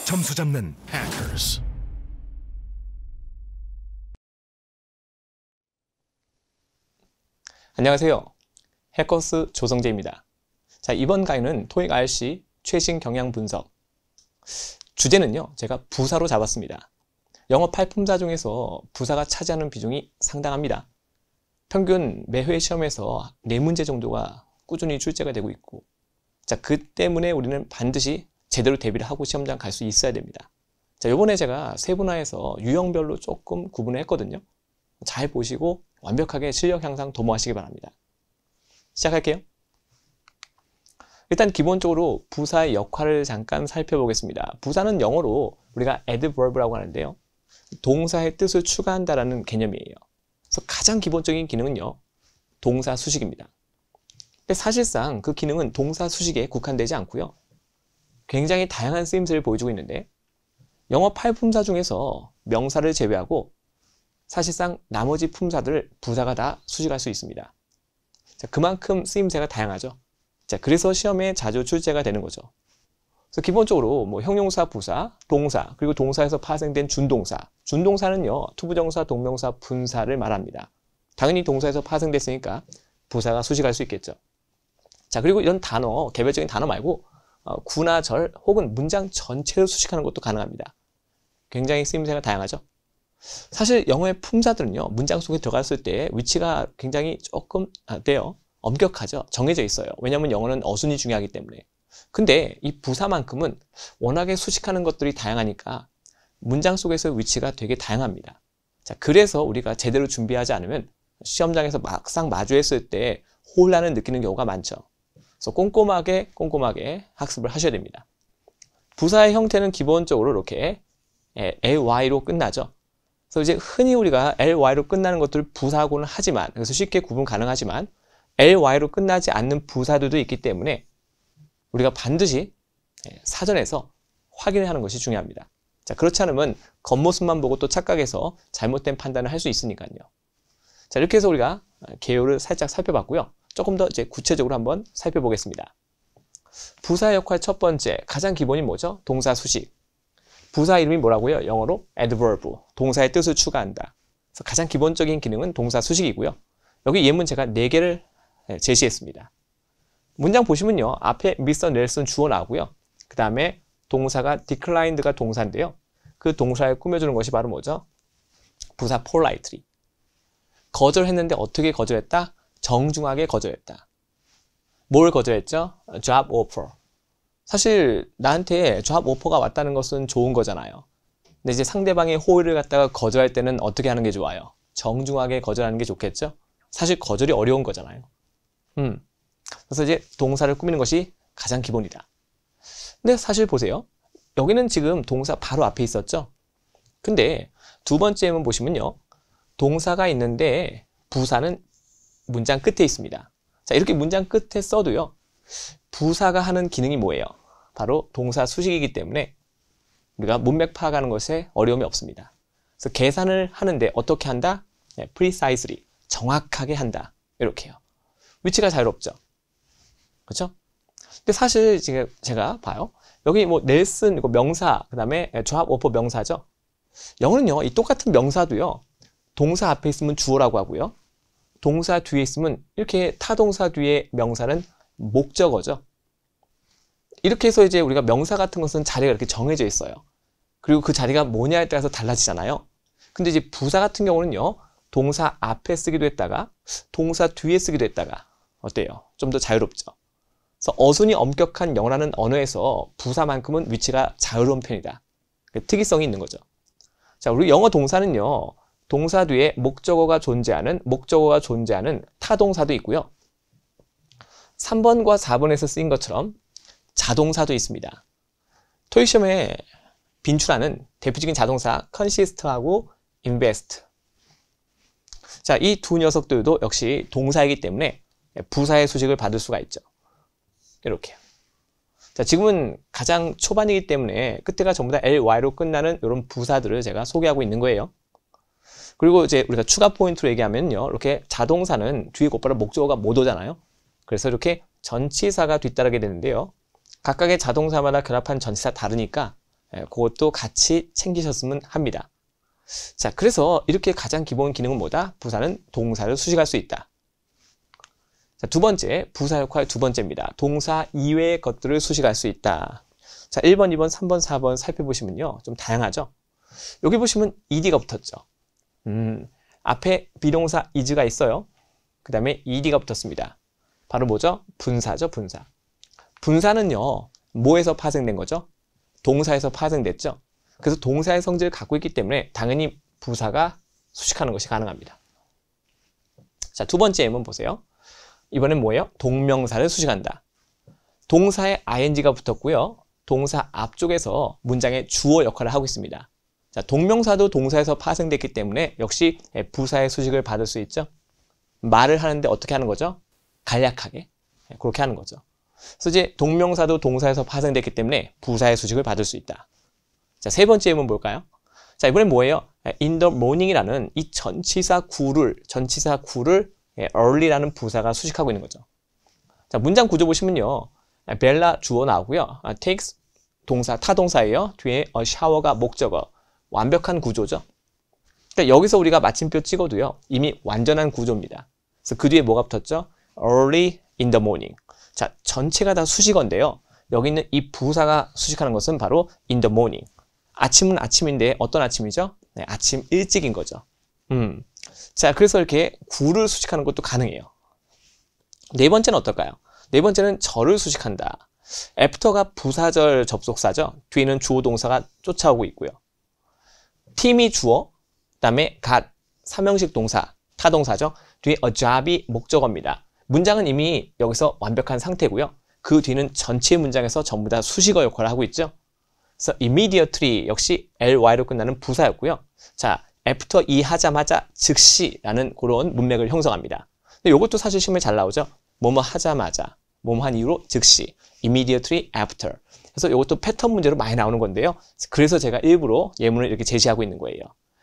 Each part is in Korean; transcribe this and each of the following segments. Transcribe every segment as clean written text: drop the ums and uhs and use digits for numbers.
점수 잡는 Hackers. 안녕하세요. 해커스 조성재입니다. 자, 이번 강의는 토익 IC 최신 경향 분석. 주제는요, 제가 부사로 잡았습니다. 영어 8품사 중에서 부사가 차지하는 비중이 상당합니다. 평균 매회 시험에서 4문제 정도가 꾸준히 출제가 되고 있고, 자, 그 때문에 우리는 반드시 제대로 대비를 하고 시험장 갈 수 있어야 됩니다. 자, 요번에 제가 세분화해서 유형별로 조금 구분을 했거든요. 잘 보시고 완벽하게 실력 향상 도모하시기 바랍니다. 시작할게요. 일단 기본적으로 부사의 역할을 잠깐 살펴보겠습니다. 부사는 영어로 우리가 adverb라고 하는데요. 동사의 뜻을 추가한다라는 개념이에요. 그래서 가장 기본적인 기능은요, 동사 수식입니다. 근데 사실상 그 기능은 동사 수식에 국한되지 않고요. 굉장히 다양한 쓰임새를 보여주고 있는데, 영어 8품사 중에서 명사를 제외하고 사실상 나머지 품사들을 부사가 다 수식할 수 있습니다. 자, 그만큼 쓰임새가 다양하죠. 자, 그래서 시험에 자주 출제가 되는 거죠. 그래서 기본적으로 뭐 형용사, 부사, 동사, 그리고 동사에서 파생된 준동사. 준동사는요, 투부정사, 동명사, 분사를 말합니다. 당연히 동사에서 파생됐으니까 부사가 수식할 수 있겠죠. 자, 그리고 이런 단어, 개별적인 단어 말고 구나 절 혹은 문장 전체를 수식하는 것도 가능합니다. 굉장히 쓰임새가 다양하죠. 사실 영어의 품사들은요, 문장 속에 들어갔을 때 위치가 굉장히 조금 엄격하죠. 정해져 있어요. 왜냐하면 영어는 어순이 중요하기 때문에. 근데 이 부사만큼은 워낙에 수식하는 것들이 다양하니까 문장 속에서 위치가 되게 다양합니다. 자, 그래서 우리가 제대로 준비하지 않으면 시험장에서 막상 마주했을 때 혼란을 느끼는 경우가 많죠. 그래서 꼼꼼하게 학습을 하셔야 됩니다. 부사의 형태는 기본적으로 이렇게 ly로 끝나죠. 그래서 이제 흔히 우리가 ly로 끝나는 것들을 부사하고는 하지만, 그래서 쉽게 구분 가능하지만 ly로 끝나지 않는 부사들도 있기 때문에 우리가 반드시 사전에서 확인을 하는 것이 중요합니다. 자, 그렇지 않으면 겉모습만 보고 또 착각해서 잘못된 판단을 할 수 있으니까요. 자, 이렇게 해서 우리가 개요를 살짝 살펴봤고요. 조금 더 이제 구체적으로 한번 살펴보겠습니다. 부사의 역할 첫 번째, 가장 기본이 뭐죠? 동사 수식. 부사 이름이 뭐라고요? 영어로 adverb, 동사의 뜻을 추가한다. 그래서 가장 기본적인 기능은 동사 수식이고요. 여기 예문 제가 4개를 제시했습니다. 문장 보시면요, 앞에 Mr. 넬슨 주어 나오고요. 그 다음에 동사가 declined가 동사인데요. 그 동사에 꾸며주는 것이 바로 뭐죠? 부사 politely. 거절했는데 어떻게 거절했다? 정중하게 거절했다. 뭘 거절했죠? job offer. 사실 나한테 job offer가 왔다는 것은 좋은 거잖아요. 근데 이제 상대방의 호의를 갖다가 거절할 때는 어떻게 하는 게 좋아요? 정중하게 거절하는 게 좋겠죠? 사실 거절이 어려운 거잖아요. 그래서 이제 동사를 꾸미는 것이 가장 기본이다. 근데 사실 보세요. 여기는 지금 동사 바로 앞에 있었죠? 근데 두 번째 예문 보시면요, 동사가 있는데 부사는 문장 끝에 있습니다. 자, 이렇게 문장 끝에 써도요, 부사가 하는 기능이 뭐예요? 바로 동사 수식이기 때문에 우리가 문맥 파악하는 것에 어려움이 없습니다. 그래서 계산을 하는데 어떻게 한다? precisely, 정확하게 한다. 이렇게요. 위치가 자유롭죠. 그렇죠? 근데 사실 지금 제가 봐요. 여기 뭐 넬슨 이거 명사, 그 다음에 job offer 명사죠. 영어는요, 이 똑같은 명사도요, 동사 앞에 있으면 주어라고 하고요, 동사 뒤에 있으면 이렇게 타동사 뒤에 명사는 목적어죠. 이렇게 해서 이제 우리가 명사 같은 것은 자리가 이렇게 정해져 있어요. 그리고 그 자리가 뭐냐에 따라서 달라지잖아요. 근데 이제 부사 같은 경우는요, 동사 앞에 쓰기도 했다가 동사 뒤에 쓰기도 했다가, 어때요? 좀 더 자유롭죠. 그래서 어순이 엄격한 영어라는 언어에서 부사만큼은 위치가 자유로운 편이다. 특이성이 있는 거죠. 자, 우리 영어 동사는요, 동사 뒤에 목적어가 존재하는 타동사도 있고요. 3번과 4번에서 쓰인 것처럼 자동사도 있습니다. 토익 시험에 빈출하는 대표적인 자동사 consist하고 invest. 자, 이 두 녀석들도 역시 동사이기 때문에 부사의 수식을 받을 수가 있죠. 이렇게요. 자, 지금은 가장 초반이기 때문에 끝에가 전부 다 ly로 끝나는 이런 부사들을 제가 소개하고 있는 거예요. 그리고 이제 우리가 추가 포인트로 얘기하면요, 이렇게 자동사는 뒤에 곧바로 목적어가 못 오잖아요. 그래서 이렇게 전치사가 뒤따르게 되는데요. 각각의 자동사마다 결합한 전치사 다르니까 그것도 같이 챙기셨으면 합니다. 자, 그래서 이렇게 가장 기본 기능은 뭐다? 부사는 동사를 수식할 수 있다. 자, 두 번째, 부사 역할 두 번째입니다. 동사 이외의 것들을 수식할 수 있다. 자, 1번, 2번, 3번, 4번 살펴보시면요. 좀 다양하죠? 여기 보시면 ed가 붙었죠. 앞에 비동사 is가 있어요. 그 다음에 ed가 붙었습니다. 바로 뭐죠? 분사죠, 분사. 분사는요, 뭐에서 파생된 거죠? 동사에서 파생됐죠? 그래서 동사의 성질을 갖고 있기 때문에 당연히 부사가 수식하는 것이 가능합니다. 자, 두 번째 예문 보세요. 이번엔 뭐예요? 동명사를 수식한다. 동사에 ing가 붙었고요. 동사 앞쪽에서 문장의 주어 역할을 하고 있습니다. 자, 동명사도 동사에서 파생됐기 때문에 역시 부사의 수식을 받을 수 있죠. 말을 하는데 어떻게 하는 거죠? 간략하게 그렇게 하는 거죠. 그래서 이제 동명사도 동사에서 파생됐기 때문에 부사의 수식을 받을 수 있다. 자, 세 번째 예문 볼까요? 자, 이번엔 뭐예요? in the morning이라는 이 전치사 구를 early라는 부사가 수식하고 있는 거죠. 자, 문장 구조 보시면요. 벨라 주어 나오고요. takes 동사 타동사예요. 뒤에 샤워가 목적어. 완벽한 구조죠. 그러니까 여기서 우리가 마침표 찍어도요. 이미 완전한 구조입니다. 그래서 그 뒤에 뭐가 붙었죠? early in the morning. 자, 전체가 다 수식어인데요. 여기 있는 이 부사가 수식하는 것은 바로 in the morning. 아침은 아침인데 어떤 아침이죠? 네, 아침 일찍인 거죠. 자, 그래서 이렇게 구를 수식하는 것도 가능해요. 네 번째는 어떨까요? 네 번째는 절을 수식한다. after가 부사절 접속사죠. 뒤에는 주어 동사가 쫓아오고 있고요. 팀이 주어, 그 다음에 got, 삼형식 동사, 타동사죠. 뒤에 a job이 목적어입니다. 문장은 이미 여기서 완벽한 상태고요. 그 뒤는 전체 문장에서 전부 다 수식어 역할을 하고 있죠. 그래서 immediately 역시 ly로 끝나는 부사였고요. 자, after 이 하자마자 즉시라는 그런 문맥을 형성합니다. 근데 이것도 사실 시험에 잘 나오죠. 뭐뭐 하자마자, 뭐뭐 한 이후로 즉시, immediately after. 그래서 이것도 패턴 문제로 많이 나오는 건데요. 그래서 제가 일부러 예문을 이렇게 제시하고 있는 거예요.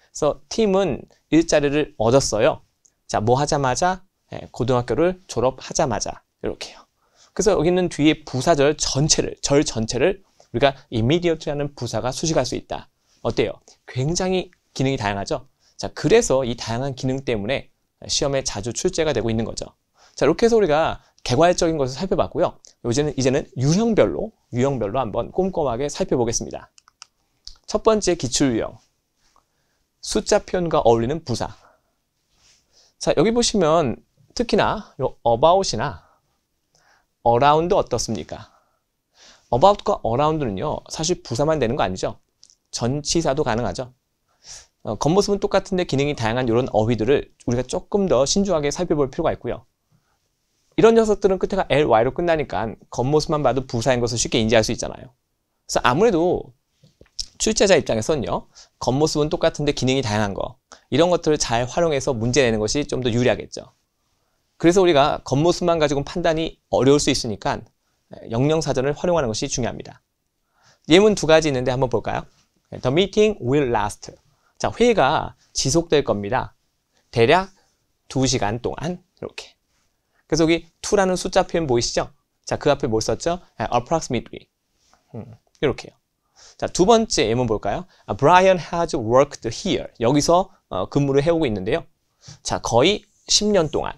그래서 팀은 일자리를 얻었어요. 자, 뭐 하자마자, 고등학교를 졸업하자마자 이렇게요. 그래서 여기 있는 뒤에 부사절 전체를, 절 전체를 우리가 immediately라는 부사가 수식할 수 있다. 어때요? 굉장히 기능이 다양하죠? 자, 그래서 이 다양한 기능 때문에 시험에 자주 출제가 되고 있는 거죠. 자, 이렇게 해서 우리가 개괄적인 것을 살펴봤고요. 이제는 유형별로 한번 꼼꼼하게 살펴보겠습니다. 첫 번째 기출 유형. 숫자 표현과 어울리는 부사. 자, 여기 보시면 특히나 요 about이나 around 어떻습니까? about과 around는요, 사실 부사만 되는 거 아니죠? 전치사도 가능하죠. 겉모습은 똑같은데 기능이 다양한 이런 어휘들을 우리가 조금 더 신중하게 살펴볼 필요가 있고요. 이런 녀석들은 끝에가 ly로 끝나니까 겉모습만 봐도 부사인 것을 쉽게 인지할 수 있잖아요. 그래서 아무래도 출제자 입장에서는요, 겉모습은 똑같은데 기능이 다양한 거, 이런 것들을 잘 활용해서 문제 내는 것이 좀 더 유리하겠죠. 그래서 우리가 겉모습만 가지고는 판단이 어려울 수 있으니까 영영사전을 활용하는 것이 중요합니다. 예문 두 가지 있는데 한번 볼까요? The meeting will last. 자, 회의가 지속될 겁니다. 대략 2시간 동안 이렇게. 그래서 여기 to라는 숫자 표현 보이시죠? 자, 그 앞에 뭘 썼죠? approximately. 이렇게요. 자, 두 번째 예문 볼까요? Brian has worked here. 여기서 근무를 해오고 있는데요. 자, 거의 10년 동안.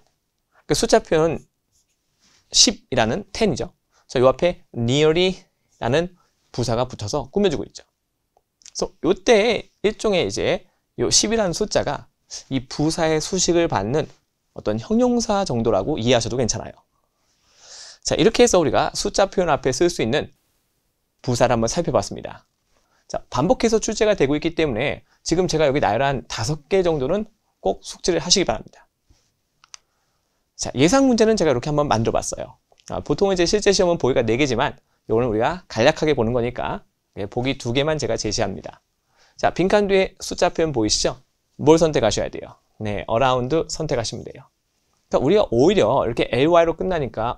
그 숫자 표현은 10이라는 10이죠. 자, 요 앞에 nearly라는 부사가 붙어서 꾸며주고 있죠. 그래서 요때 일종의 이제 요 10이라는 숫자가 이 부사의 수식을 받는 어떤 형용사 정도라고 이해하셔도 괜찮아요. 자, 이렇게 해서 우리가 숫자 표현 앞에 쓸 수 있는 부사를 한번 살펴봤습니다. 자, 반복해서 출제가 되고 있기 때문에 지금 제가 여기 나열한 5개 정도는 꼭 숙지를 하시기 바랍니다. 자, 예상 문제는 제가 이렇게 한번 만들어 봤어요. 보통 이제 실제 시험은 보기가 4개지만 이거는 우리가 간략하게 보는 거니까 보기 2개만 제가 제시합니다. 자, 빈칸 뒤에 숫자 표현 보이시죠? 뭘 선택하셔야 돼요? 네, around 선택하시면 돼요. 그러니까 우리가 오히려 이렇게 ly로 끝나니까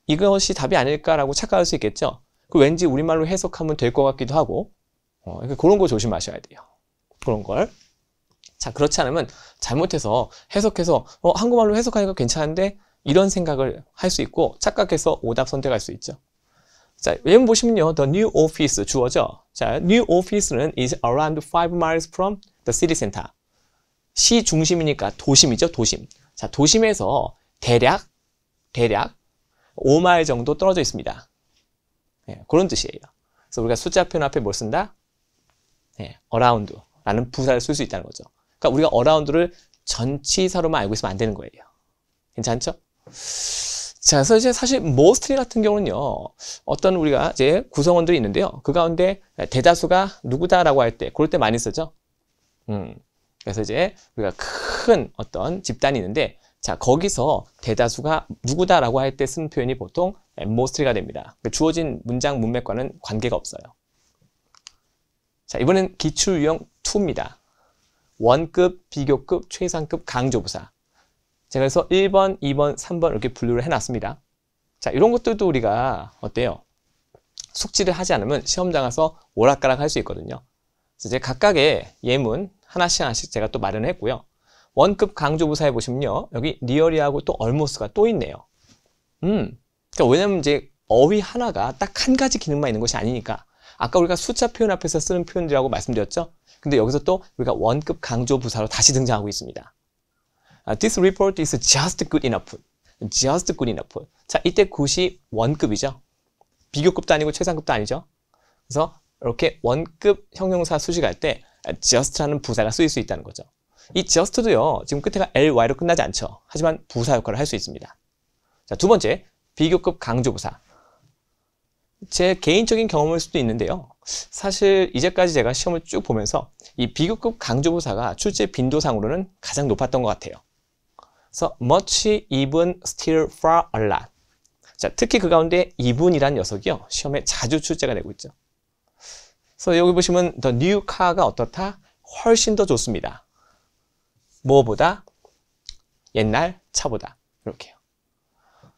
이것이 답이 아닐까라고 착각할 수 있겠죠? 그 왠지 우리말로 해석하면 될 것 같기도 하고 그런 거 조심하셔야 돼요. 그런 걸. 자, 그렇지 않으면 잘못해서 해석해서 한국말로 해석하니까 괜찮은데 이런 생각을 할 수 있고 착각해서 오답 선택할 수 있죠. 자, 예문 보시면요. The new office 주어죠. 자, new office는 is around 5 miles from the city center. 시 중심이니까 도심이죠, 도심. 자, 도심에서 대략 5마일 정도 떨어져 있습니다. 네, 그런 뜻이에요. 그래서 우리가 숫자 표현 앞에 뭘 쓴다? 네, around라는 부사를 쓸 수 있다는 거죠. 그러니까 우리가 around를 전치사로만 알고 있으면 안 되는 거예요. 괜찮죠? 자, 그래서 이제 사실 mostly 같은 경우는요, 어떤 우리가 이제 구성원들이 있는데요. 그 가운데 대다수가 누구다라고 할 때, 그럴 때 많이 쓰죠. 그래서 이제 우리가 큰 어떤 집단이 있는데, 자, 거기서 대다수가 누구다라고 할 때 쓰는 표현이 보통 mostly가 됩니다. 주어진 문장 문맥과는 관계가 없어요. 자, 이번엔 기출유형 2입니다. 원급, 비교급, 최상급, 강조부사. 제가 그래서 1번, 2번, 3번 이렇게 분류를 해놨습니다. 자, 이런 것들도 우리가 어때요? 숙지를 하지 않으면 시험장 가서 오락가락 할 수 있거든요. 그래서 이제 각각의 예문 하나씩 제가 또 마련을 했고요. 원급 강조부사에 보시면요. 여기 nearly하고 또 almost가 또 있네요. 그러니까 왜냐면 이제 어휘 하나가 딱 한 가지 기능만 있는 것이 아니니까. 아까 우리가 숫자 표현 앞에서 쓰는 표현들이라고 말씀드렸죠. 근데 여기서 또 우리가 원급 강조부사로 다시 등장하고 있습니다. This report is just good enough. just good enough. 자, 이때 굿이 원급이죠. 비교급도 아니고 최상급도 아니죠. 그래서 이렇게 원급 형용사 수식할 때 just라는 부사가 쓰일 수 있다는 거죠. 이 just도요, 지금 끝에가 ly로 끝나지 않죠. 하지만 부사 역할을 할 수 있습니다. 자, 두 번째, 비교급 강조부사. 제 개인적인 경험일 수도 있는데요. 사실 이제까지 제가 시험을 쭉 보면서 이 비교급 강조부사가 출제 빈도상으로는 가장 높았던 것 같아요. 그래서 much, even, still, far, a lot. 자, 특히 그 가운데 even이라는 녀석이요, 시험에 자주 출제가 되고 있죠. 그래서 여기 보시면 the new car가 어떻다? 훨씬 더 좋습니다. 뭐보다? 옛날 차보다. 이렇게요.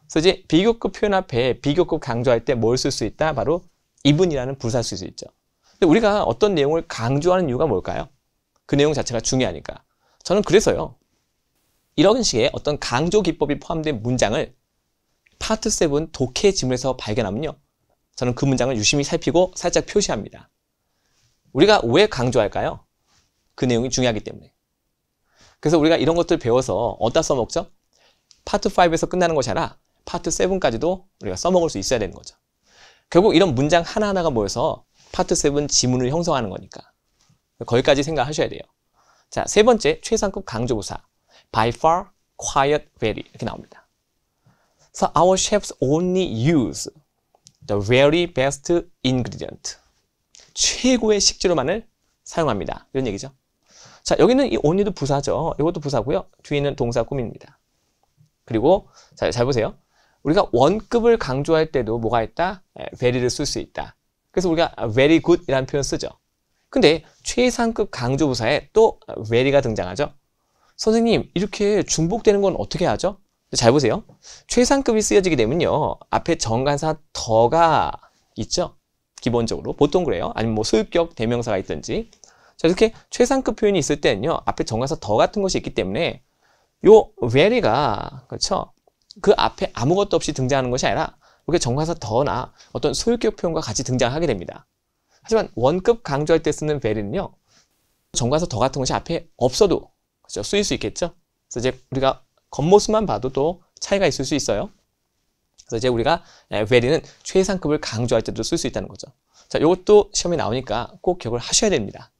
그래서 이제 비교급 표현 앞에 비교급 강조할 때 뭘 쓸 수 있다? 바로 even이라는 부사를 쓸 수 있죠. 근데 우리가 어떤 내용을 강조하는 이유가 뭘까요? 그 내용 자체가 중요하니까. 저는 그래서요, 이런 식의 어떤 강조 기법이 포함된 문장을 파트 7 독해 지문에서 발견하면요, 저는 그 문장을 유심히 살피고 살짝 표시합니다. 우리가 왜 강조할까요? 그 내용이 중요하기 때문에. 그래서 우리가 이런 것들 배워서 어디다 써먹죠? 파트 5에서 끝나는 것이 아니라 파트 7까지도 우리가 써먹을 수 있어야 되는 거죠. 결국 이런 문장 하나하나가 모여서 파트 7 지문을 형성하는 거니까. 거기까지 생각하셔야 돼요. 자, 세 번째, 최상급 강조부사. by far, quiet, very 이렇게 나옵니다. So our chefs only use the very best ingredient. 최고의 식재료만을 사용합니다. 이런 얘기죠. 자, 여기는 이 only도 부사죠. 이것도 부사고요. 뒤에는 동사 꾸밉니다. 그리고 잘 보세요. 우리가 원급을 강조할 때도 뭐가 있다? very를 쓸 수 있다. 그래서 우리가 very good 이라는 표현 쓰죠. 근데 최상급 강조부사에 또 very가 등장하죠. 선생님, 이렇게 중복되는 건 어떻게 하죠? 잘 보세요. 최상급이 쓰여지게 되면요, 앞에 정관사 더가 있죠. 기본적으로 보통 그래요. 아니면 뭐 소유격 대명사가 있든지. 자, 이렇게 최상급 표현이 있을 때는요, 앞에 정관사 더 같은 것이 있기 때문에 요 very가, 그렇죠, 그 앞에 아무것도 없이 등장하는 것이 아니라 이렇게 정관사 더나 어떤 소유격 표현과 같이 등장하게 됩니다. 하지만 원급 강조할 때 쓰는 very는요, 정관사 더 같은 것이 앞에 없어도, 그렇죠, 쓰일 수 있겠죠. 그래서 이제 우리가 겉모습만 봐도 또 차이가 있을 수 있어요. 그래서 이제 우리가 very는 최상급을 강조할 때도 쓸 수 있다는 거죠. 자, 이것도 시험에 나오니까 꼭 기억을 하셔야 됩니다.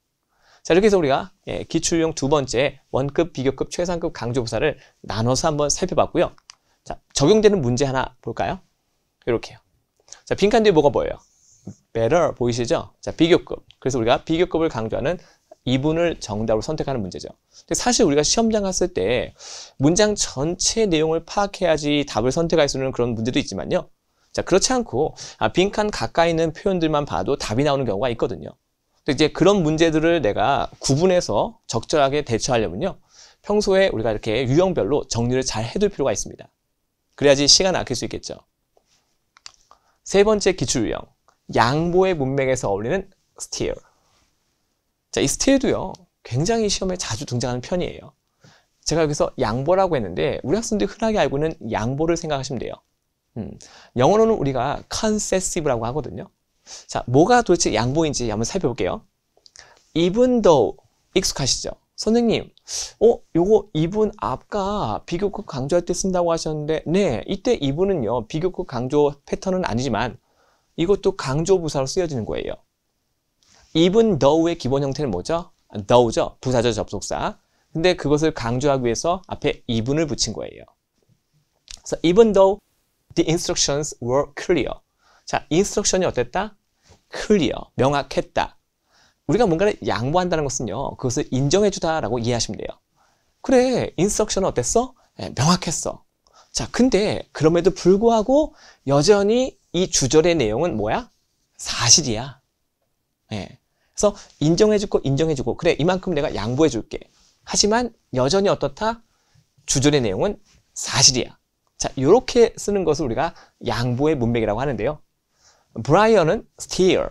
자, 이렇게 해서 우리가 기출용 두 번째 원급, 비교급, 최상급 강조부사를 나눠서 한번 살펴봤고요. 자, 적용되는 문제 하나 볼까요? 이렇게요. 자, 빈칸 뒤에 뭐가 보여요? better 보이시죠? 자, 비교급. 그래서 우리가 비교급을 강조하는 이분을 정답으로 선택하는 문제죠. 근데 사실 우리가 시험장 갔을 때 문장 전체 내용을 파악해야지 답을 선택할 수 있는 그런 문제도 있지만요. 자, 그렇지 않고 빈칸 가까이 있는 표현들만 봐도 답이 나오는 경우가 있거든요. 근데 이제 그런 문제들을 내가 구분해서 적절하게 대처하려면요, 평소에 우리가 이렇게 유형별로 정리를 잘 해둘 필요가 있습니다. 그래야지 시간을 아낄 수 있겠죠. 세 번째 기출 유형, 양보의 문맥에서 어울리는 still. 자, 이 still도요, 굉장히 시험에 자주 등장하는 편이에요. 제가 여기서 양보라고 했는데 우리 학생들이 흔하게 알고 있는 양보를 생각하시면 돼요. 영어로는 우리가 concessive라고 하거든요. 자, 뭐가 도대체 양보인지 한번 살펴볼게요. even though 익숙하시죠? 선생님, 요거 even 아까 비교급 강조할 때 쓴다고 하셨는데, 네, 이때 even은요, 비교급 강조 패턴은 아니지만 이것도 강조 부사로 쓰여지는 거예요. even though의 기본 형태는 뭐죠? though죠. 부사적 접속사. 근데 그것을 강조하기 위해서 앞에 even을 붙인 거예요. 그래서 even though the instructions were clear. 자, instruction이 어땠다? clear, 명확했다. 우리가 뭔가를 양보한다는 것은요, 그것을 인정해주다라고 이해하시면 돼요. 그래, instruction은 어땠어? 네, 명확했어. 자, 근데 그럼에도 불구하고 여전히 이 주절의 내용은 뭐야? 사실이야. 네. 그래서 인정해주고 인정해주고 그래, 이만큼 내가 양보해줄게. 하지만 여전히 어떻다? 주절의 내용은 사실이야. 자, 이렇게 쓰는 것을 우리가 양보의 문맥이라고 하는데요. 브라이언은 still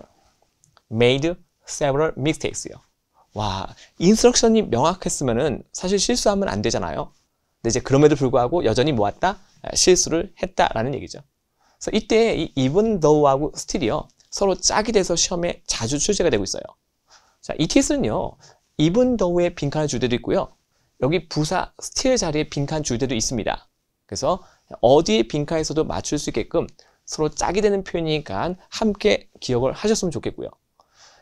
made several mistakes요. 와, 인스트럭션이 명확했으면은 사실 실수하면 안 되잖아요. 근데 이제 그럼에도 불구하고 여전히 모았다? 실수를 했다라는 얘기죠. 그래서 이때 이 even though하고 still이요, 서로 짝이 돼서 시험에 자주 출제가 되고 있어요. 자, 이 케이스는요, even though의 빈칸 주제도 있고요. 여기 부사 still 자리에 빈칸 주제도 있습니다. 그래서 어디에 빈칸에서도 맞출 수 있게끔 서로 짝이 되는 표현이니까 함께 기억을 하셨으면 좋겠고요.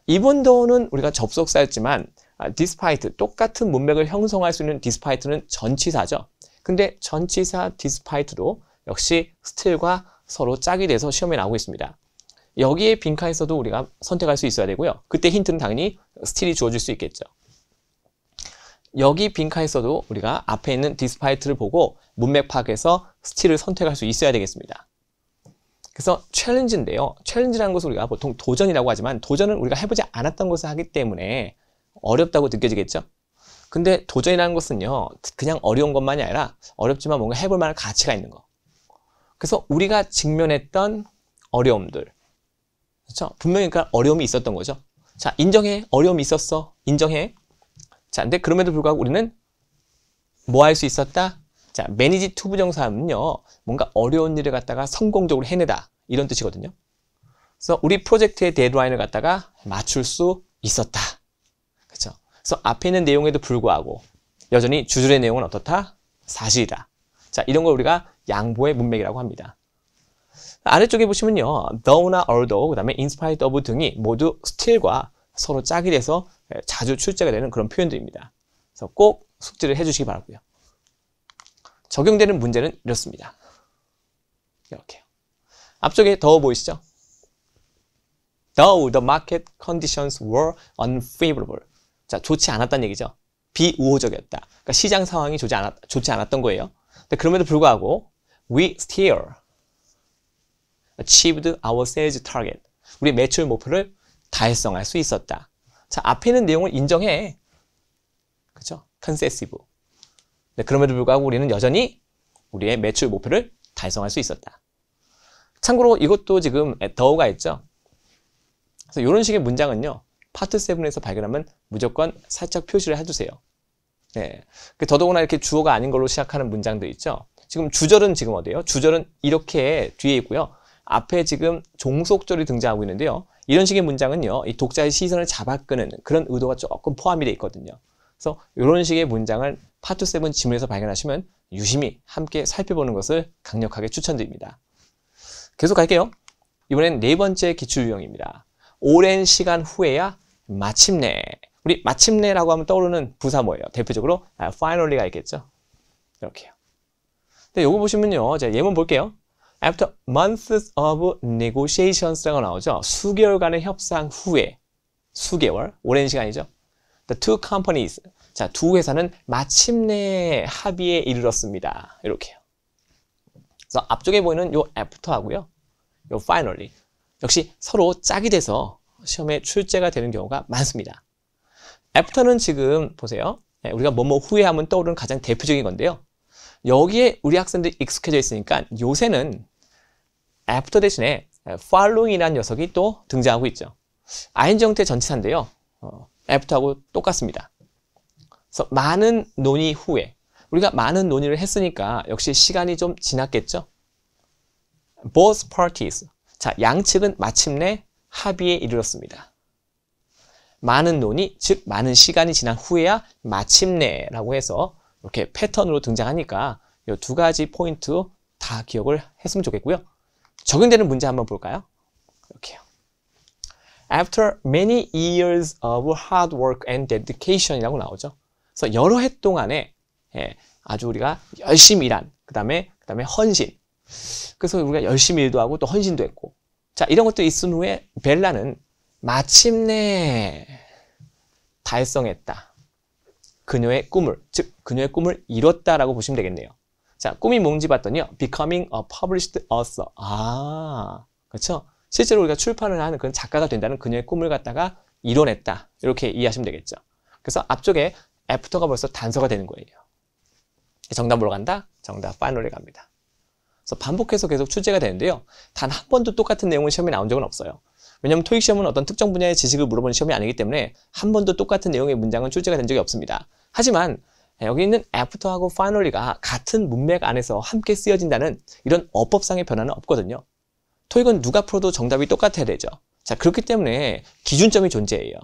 even though는 우리가 접속사였지만 despite, 똑같은 문맥을 형성할 수 있는 despite는 전치사죠. 근데 전치사 despite도 역시 still과 서로 짝이 돼서 시험에 나오고 있습니다. 여기에 빈칸에서도 우리가 선택할 수 있어야 되고요. 그때 힌트는 당연히 still이 주어질 수 있겠죠. 여기 빈칸에서도 우리가 앞에 있는 despite를 보고 문맥 파악해서 still을 선택할 수 있어야 되겠습니다. 그래서 챌린지인데요. 챌린지라는 것을 우리가 보통 도전이라고 하지만 도전은 우리가 해보지 않았던 것을 하기 때문에 어렵다고 느껴지겠죠. 근데 도전이라는 것은요, 그냥 어려운 것만이 아니라 어렵지만 뭔가 해볼 만한 가치가 있는 거. 그래서 우리가 직면했던 어려움들, 그렇죠? 분명히 그러니까 어려움이 있었던 거죠. 자, 인정해. 어려움이 있었어. 인정해. 자, 근데 그럼에도 불구하고 우리는 뭐 할 수 있었다? 자, manage to 부정사는요, 뭔가 어려운 일을 갖다가 성공적으로 해내다, 이런 뜻이거든요. 그래서 우리 프로젝트의 데드라인을 갖다가 맞출 수 있었다. 그렇죠? 그래서 앞에 있는 내용에도 불구하고 여전히 주절의 내용은 어떻다? 사실이다. 자, 이런 걸 우리가 양보의 문맥이라고 합니다. 아래쪽에 보시면요, though나 although, 그 다음에 in spite of 등이 모두 still과 서로 짝이 돼서 자주 출제가 되는 그런 표현들입니다. 그래서 꼭 숙지를 해주시기 바라고요. 적용되는 문제는 이렇습니다. 이렇게요. 앞쪽에 더워 보이시죠? Though the market conditions were unfavorable. 자, 좋지 않았다는 얘기죠. 비우호적이었다. 그러니까 시장 상황이 좋지 않았던 거예요. 근데 그럼에도 불구하고 we still achieved our sales target. 우리 매출 목표를 달성할 수 있었다. 자, 앞에 있는 내용을 인정해. 그렇죠? concessive. 네, 그럼에도 불구하고 우리는 여전히 우리의 매출 목표를 달성할 수 있었다. 참고로 이것도 지금 더가 있죠. 그래서 이런 식의 문장은요, 파트 7에서 발견하면 무조건 살짝 표시를 해두세요. 네, 더더구나 이렇게 주어가 아닌 걸로 시작하는 문장도 있죠. 지금 주절은 지금 어디예요? 주절은 이렇게 뒤에 있고요. 앞에 지금 종속절이 등장하고 있는데요. 이런 식의 문장은요, 이 독자의 시선을 잡아끄는 그런 의도가 조금 포함이 되어 있거든요. 그래서 이런 식의 문장을 파트 7 지문에서 발견하시면 유심히 함께 살펴보는 것을 강력하게 추천드립니다. 계속 갈게요. 이번엔 네 번째 기출 유형입니다. 오랜 시간 후에야 마침내. 우리 마침내라고 하면 떠오르는 부사 뭐예요? 대표적으로 finally가 있겠죠. 이렇게요. 근데 요거 보시면요, 제가 예문 볼게요. After months of negotiations라고 나오죠. 수개월간의 협상 후에, 수개월, 오랜 시간이죠. The two companies, 자, 두 회사는 마침내 합의에 이르렀습니다. 이렇게요. 그래서 앞쪽에 보이는 요 after하고요, 요 finally, 역시 서로 짝이 돼서 시험에 출제가 되는 경우가 많습니다. after는 지금 보세요. 우리가 뭐뭐 후에 하면 떠오르는 가장 대표적인 건데요. 여기에 우리 학생들이 익숙해져 있으니까 요새는 after 대신에 following이라는 녀석이 또 등장하고 있죠. ing 형태 전치사인데요. after하고 똑같습니다. 그래서 많은 논의 후에, 우리가 많은 논의를 했으니까 역시 시간이 좀 지났겠죠. Both parties, 자, 양측은 마침내 합의에 이르렀습니다. 많은 논의, 즉 많은 시간이 지난 후에야 마침내라고 해서 이렇게 패턴으로 등장하니까 이 두 가지 포인트 다 기억을 했으면 좋겠고요. 적용되는 문제 한번 볼까요? 이렇게요. After many years of hard work and dedication이라고 나오죠. 그래서 여러 해 동안에 아주 우리가 열심히 일한, 그 다음에 헌신. 그래서 우리가 열심히 일도 하고 또 헌신도 했고. 자, 이런 것도 있은 후에 벨라는 마침내 달성했다. 그녀의 꿈을, 즉 그녀의 꿈을 이뤘다라고 보시면 되겠네요. 자, 꿈이 뭔지 봤더니요. Becoming a published author. 아, 그렇죠? 실제로 우리가 출판을 하는 그런 작가가 된다는 그녀의 꿈을 갖다가 이뤄냈다. 이렇게 이해하시면 되겠죠. 그래서 앞쪽에 애프터가 벌써 단서가 되는 거예요. 정답 보러 간다? 정답 파이널에 갑니다. 그래서 반복해서 계속 출제가 되는데요. 단 한 번도 똑같은 내용은 시험에 나온 적은 없어요. 왜냐하면 토익 시험은 어떤 특정 분야의 지식을 물어보는 시험이 아니기 때문에 한 번도 똑같은 내용의 문장은 출제가 된 적이 없습니다. 하지만 여기 있는 애프터하고 파이널리가 같은 문맥 안에서 함께 쓰여진다는 이런 어법상의 변화는 없거든요. 토익은 누가 풀어도 정답이 똑같아야 되죠. 자, 그렇기 때문에 기준점이 존재해요.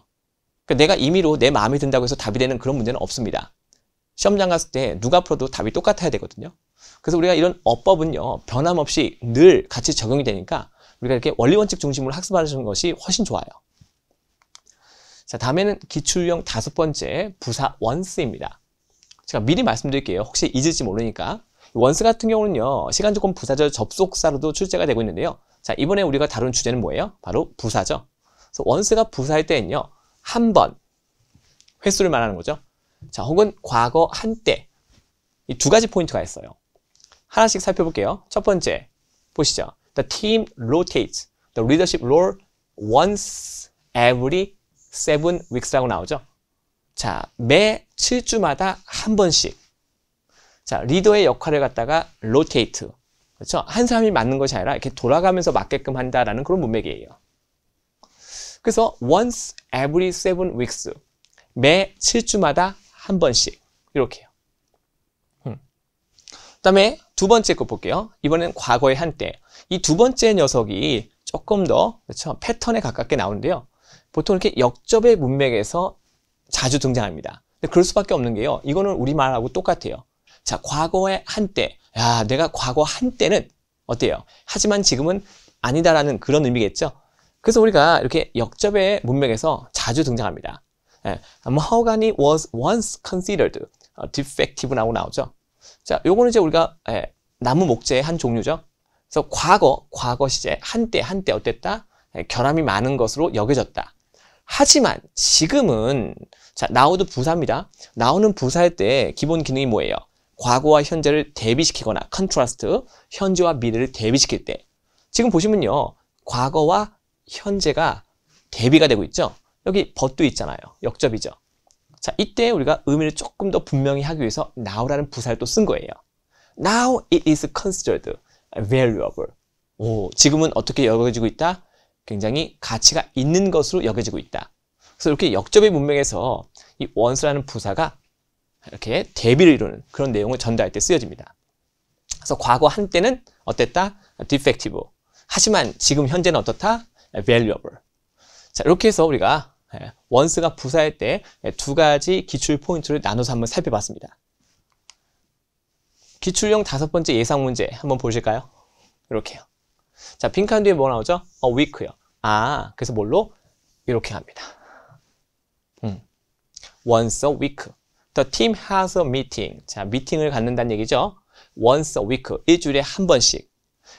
그러니까 내가 임의로 내 마음에 든다고 해서 답이 되는 그런 문제는 없습니다. 시험장 갔을 때 누가 풀어도 답이 똑같아야 되거든요. 그래서 우리가 이런 어법은요, 변함없이 늘 같이 적용이 되니까 우리가 이렇게 원리원칙 중심으로 학습하는 것이 훨씬 좋아요. 자, 다음에는 기출형 5번째 부사 once입니다. 제가 미리 말씀드릴게요. 혹시 잊을지 모르니까. once 같은 경우는요, 시간조건 부사절 접속사로도 출제가 되고 있는데요. 자, 이번에 우리가 다룬 주제는 뭐예요? 바로 부사죠. 그래서 once가 부사일 때는요, 한 번, 횟수를 말하는 거죠. 자, 혹은 과거 한때. 이 두 가지 포인트가 있어요. 하나씩 살펴볼게요. 첫 번째, 보시죠. The team rotates the leadership role once every 7 weeks라고 나오죠. 자, 매 7주마다 한 번씩. 자, 리더의 역할을 갖다가 rotate. 그렇죠? 한 사람이 맡는 것이 아니라 이렇게 돌아가면서 맡게끔 한다라는 그런 문맥이에요. 그래서 once every 7 weeks. 매 7주마다 한 번씩. 이렇게요. 그 다음에 두 번째 거 볼게요. 이번엔 과거의 한때. 이 두 번째 녀석이 조금 더, 그렇죠? 패턴에 가깝게 나오는데요. 보통 이렇게 역접의 문맥에서 자주 등장합니다. 근데 그럴 수밖에 없는 게요. 이거는 우리말하고 똑같아요. 자, 과거의 한때. 야, 내가 과거 한때는 어때요? 하지만 지금은 아니다라는 그런 의미겠죠? 그래서 우리가 이렇게 역접의 문맥에서 자주 등장합니다. Mahogany was once considered defective라고 나오죠. 자, 요거는 이제 우리가 나무 목재의 한 종류죠. 그래서 과거 시제, 한때 어땠다? 결함이 많은 것으로 여겨졌다. 하지만 지금은, 자, now도 부사입니다. now는 부사일 때 기본 기능이 뭐예요? 과거와 현재를 대비시키거나 컨트라스트, 현재와 미래를 대비시킬 때. 지금 보시면요, 과거와 현재가 대비가 되고 있죠. 여기 but도 있잖아요. 역접이죠. 자, 이때 우리가 의미를 조금 더 분명히 하기 위해서 now라는 부사를 또 쓴 거예요. Now it is considered valuable. 오, 지금은 어떻게 여겨지고 있다? 굉장히 가치가 있는 것으로 여겨지고 있다. 그래서 이렇게 역접의 문맥에서 이 once라는 부사가 이렇게 대비를 이루는 그런 내용을 전달할 때 쓰여집니다. 그래서 과거 한때는 어땠다? defective. 하지만 지금 현재는 어떻다? valuable. 자, 이렇게 해서 우리가 once가 부사일 때 두 가지 기출 포인트를 나눠서 한번 살펴봤습니다. 기출형 5번째 예상 문제 한번 보실까요? 이렇게요. 자, 빈칸 뒤에 뭐 나오죠? week요. 아, 그래서 뭘로? 이렇게 합니다. once a week. The team has a meeting. 자, 미팅을 갖는다는 얘기죠. once a week. 일주일에 한 번씩.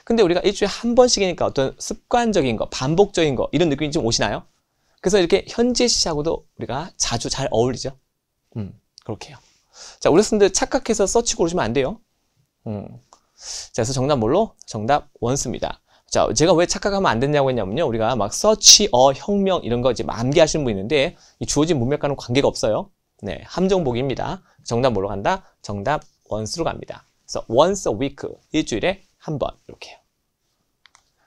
근데 우리가 일주일에 한 번씩이니까 어떤 습관적인 거, 반복적인 거, 이런 느낌이 좀 오시나요? 그래서 이렇게 현재 시하고도 우리가 자주 잘 어울리죠. 그렇게요. 자, 우리 학생들 착각해서 서치 고르시면 안 돼요. 자, 그래서 정답 뭘로? 정답 once입니다. 자, 제가 왜 착각하면 안 됐냐고 했냐면요. 우리가 막 서치, 혁명 이런 거 이제 만개하시는 분 있는데 이 주어진 문맥과는 관계가 없어요. 네, 함정보기입니다. 정답 뭐로 간다? 정답 once로 갑니다. 그래서 once a week, 일주일에 한 번 이렇게요.